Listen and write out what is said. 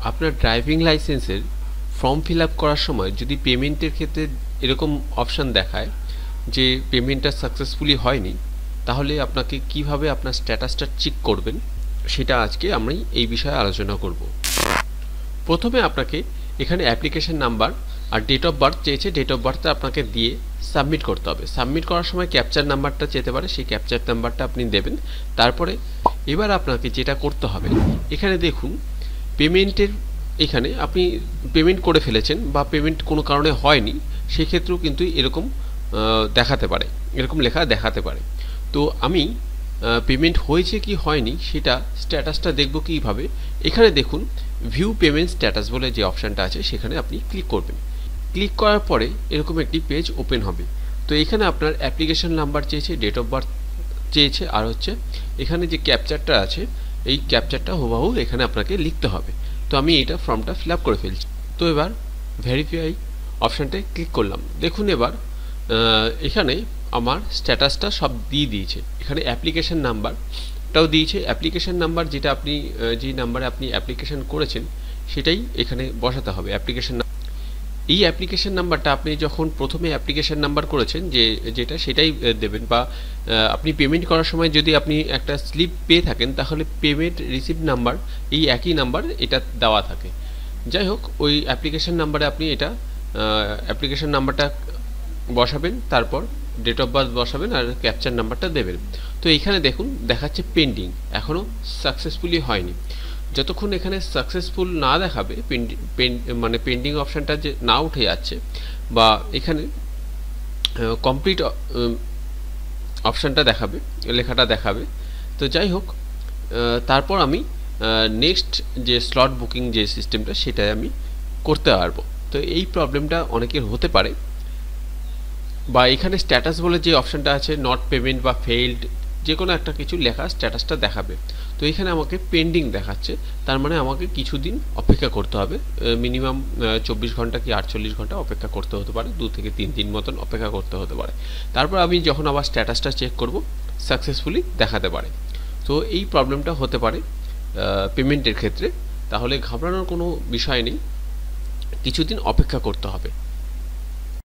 আপনার ড্রাইভিং লাইসেন্সের form fill up করার সময় যদি পেমেন্টের ক্ষেত্রে এরকম অপশান দেখায় যে পেমেন্টটা সাকসেসফুলি হয়নি, তাহলে আপনাকে কিভাবে আপনার স্ট্যাটাসটা চেক করবেন সেটা আজকে আমি এই বিষয়ে আলোচনা করব। প্রথমে আপনাকে এখানে অ্যাপ্লিকেশন নাম্বার আর ডেট অফ বার্থ চেয়েছে, ডেট অফ বার্থটা আপনাকে দিয়ে সাবমিট করতে হবে। সাবমিট করার সময় ক্যাপচার নাম্বারটা চেতে পারে, সেই ক্যাপচার নাম্বারটা আপনি দেবেন। তারপরে এবার আপনাকে যেটা করতে হবে, এখানে দেখুন পেমেন্টের, এখানে আপনি পেমেন্ট করে ফেলেছেন বা পেমেন্ট কোনো কারণে হয়নি, সেক্ষেত্রেও কিন্তু এরকম দেখাতে পারে, এরকম লেখা দেখাতে পারে। তো আমি পেমেন্ট হয়েছে কি হয়নি সেটা স্ট্যাটাসটা দেখব কীভাবে। এখানে দেখুন ভিউ পেমেন্ট স্ট্যাটাস বলে যে অপশানটা আছে, সেখানে আপনি ক্লিক করবেন। ক্লিক করার পরে এরকম একটি পেজ ওপেন হবে। তো এখানে আপনার অ্যাপ্লিকেশন নাম্বার চেয়েছে, ডেট অফ বার্থ চেয়েছে, আর হচ্ছে এখানে যে ক্যাপচারটা আছে এই ক্যাপচারটা হুবহু এখানে আপনাকে লিখতে হবে। তো আমি এটা ফর্মটা ফিল আপ করে ফেলছি। তো এবার ভেরিফাই অপশানটায় ক্লিক করলাম। দেখুন এবার এখানে আমার স্ট্যাটাসটা সব দিয়ে দিয়েছে। এখানে অ্যাপ্লিকেশন নাম্বারটাও দিয়েছে। অ্যাপ্লিকেশন নাম্বার যেটা আপনি যেই নাম্বারে আপনি অ্যাপ্লিকেশন করেছেন সেটাই এখানে বসাতে হবে। এই অ্যাপ্লিকেশন নাম্বারটা আপনি যখন প্রথমে অ্যাপ্লিকেশন নাম্বার করেছেন যেটা সেটাই দেবেন, বা আপনি পেমেন্ট করার সময় যদি আপনি একটা স্লিপ পেয়ে থাকেন তাহলে পেমেন্ট রিসিপ্ট নাম্বার এই একই নাম্বার এটা দেওয়া থাকে। যাই হোক, ওই অ্যাপ্লিকেশন নাম্বারে আপনি এটা অ্যাপ্লিকেশন নাম্বারটা বসাবেন, তারপর ডেট অফ বার্থ বসাবেন আর ক্যাপচার নাম্বারটা দেবেন। তো এইখানে দেখুন দেখাচ্ছে পেন্ডিং, এখনও সাকসেসফুলি হয়নি। যতক্ষণ এখানে সাকসেসফুল না দেখাবে, মানে পেন্ডিং অপশানটা যে না উঠে যাচ্ছে বা এখানে কমপ্লিট অপশানটা দেখাবে, লেখাটা দেখাবে। তো যাই হোক, তারপর আমি নেক্সট যে স্লট বুকিং যে সিস্টেমটা সেটাই আমি করতে পারবো। তো এই প্রবলেমটা অনেকের হতে পারে। বা এখানে স্ট্যাটাস বলে যে অপশানটা আছে, নট পেমেন্ট বা ফেইল্ড যে কোনো একটা কিছু লেখা স্ট্যাটাসটা দেখাবে। তো এখানে আমাকে পেন্ডিং দেখাচ্ছে, তার মানে আমাকে কিছুদিন অপেক্ষা করতে হবে। মিনিমাম 24 ঘন্টা কি 48 ঘন্টা অপেক্ষা করতে হতে পারে, 2 থেকে 3 দিন মতন অপেক্ষা করতে হতে পারে। তারপর আমি যখন আবার স্ট্যাটাসটা চেক করব সাকসেসফুলি দেখাতে পারে। তো এই প্রবলেমটা হতে পারে পেমেন্টের ক্ষেত্রে। তাহলে ঘাবড়ানোর কোনো বিষয় নেই, কিছুদিন অপেক্ষা করতে হবে।